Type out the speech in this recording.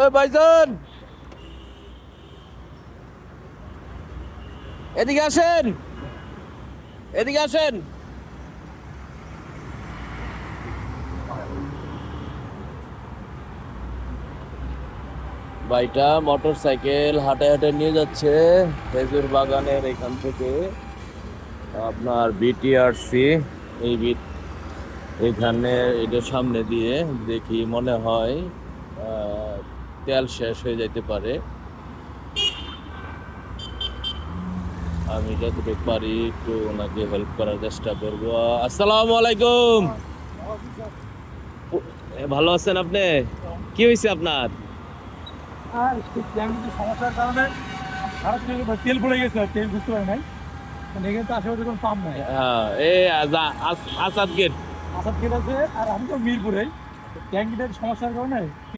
ওই ভাইজান, এদিকে আসেন, এদিকে আসেন। ভাইটা মোটর সাইকেল হাঁটে হাঁটে নিয়ে যাচ্ছে খেজুর বাগানের এখান থেকে আপনার বিটিআরসি এই এখানে এটার সামনে দিয়ে দেখি মনে হয় তেল শেষ হয়ে যাইতে পারে। আমি যতটুকু পারি একটু ওনাকে হেল্প করার চেষ্টা করবো। আসসালামু আলাইকুম। ভালো আছেন আপনি? কি হয়েছে আপনার? আর ট্যাঙ্কিতে সমস্যার কারণে সারা তেল পড়ে গেছে, তেল বুঝতে পারে নাই। এখানে তো আশেপাশে কোনো পাম্প নাই। হ্যাঁ, এই আসাদ গেট। আসাদ গেট আছে, আর আমি তো মিরপুরে। ট্যাঙ্কিটার সমস্যার কারণে